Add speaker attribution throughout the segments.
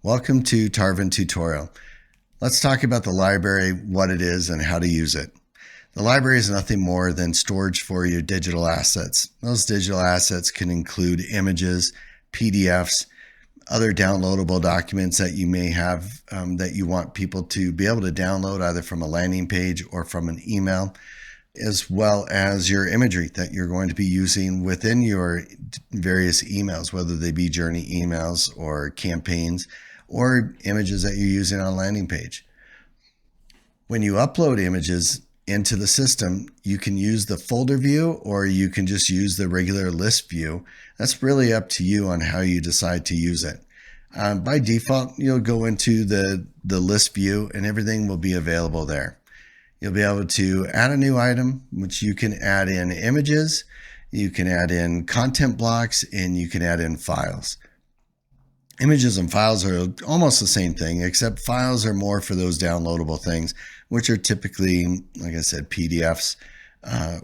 Speaker 1: Welcome to Tarvin Tutorial. Let's talk about the library, what it is, and how to use it. The library is nothing more than storage for your digital assets. Those digital assets can include images, PDFs, other downloadable documents that you may have that you want people to be able to download either from a landing page or from an email, as well as your imagery that you're going to be using within your various emails, whether they be journey emails or campaigns or images that you're using on a landing page. When you upload images into the system, you can use the folder view or you can just use the regular list view. That's really up to you on how you decide to use it. By default, you'll go into the list view and everything will be available there. You'll be able to add a new item, which you can add in images, you can add in content blocks, and you can add in files. Images and files are almost the same thing, except files are more for those downloadable things, which are typically, like I said, PDFs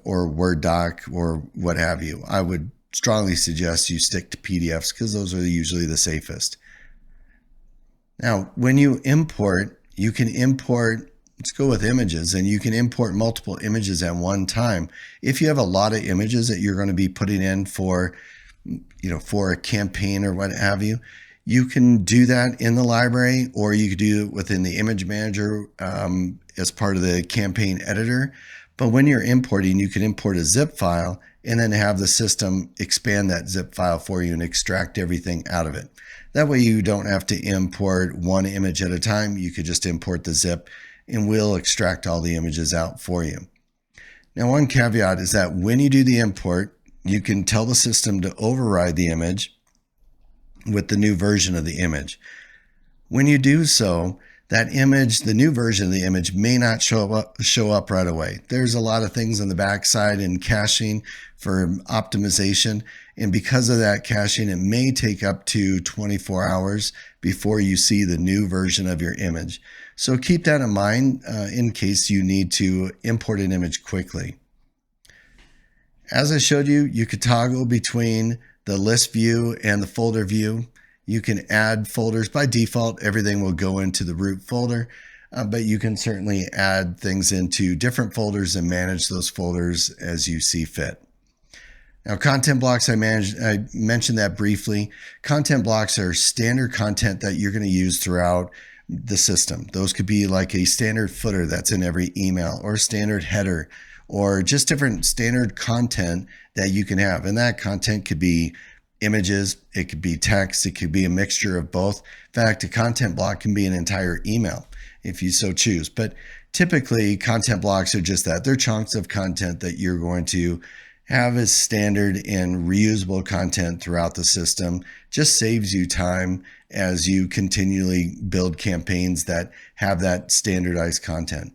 Speaker 1: or Word doc or what have you. I would strongly suggest you stick to PDFs because those are usually the safest. Now, when you import, you can import. Let's go with images, and you can import multiple images at one time. If you have a lot of images that you're going to be putting in for a campaign or what have you, you can do that in the library, or you could do it within the image manager as part of the campaign editor. But when you're importing, you can import a zip file and then have the system expand that zip file for you and extract everything out of it. That way you don't have to import one image at a time. You could just import the zip and we'll extract all the images out for you. Now, one caveat is that when you do the import, you can tell the system to override the image with the new version of the image. When you do so, that image, the new version of the image, may not show up right away. There's a lot of things on the backside in caching for optimization, and because of that caching, it may take up to 24 hours before you see the new version of your image. So keep that in mind in case you need to import an image quickly. As I showed you, you could toggle between the list view and the folder view. You can add folders. By default, everything will go into the root folder, but you can certainly add things into different folders and manage those folders as you see fit. Now, content blocks, I mentioned that briefly. Content blocks are standard content that you're going to use throughout the system. Those could be like a standard footer that's in every email, or a standard header, or just different standard content that you can have. And that content could be images, it could be text, it could be a mixture of both. In fact, a content block can be an entire email if you so choose. But typically, content blocks are just that. They're chunks of content that you're going to have as standard and reusable content throughout the system. Just saves you time as you continually build campaigns that have that standardized content.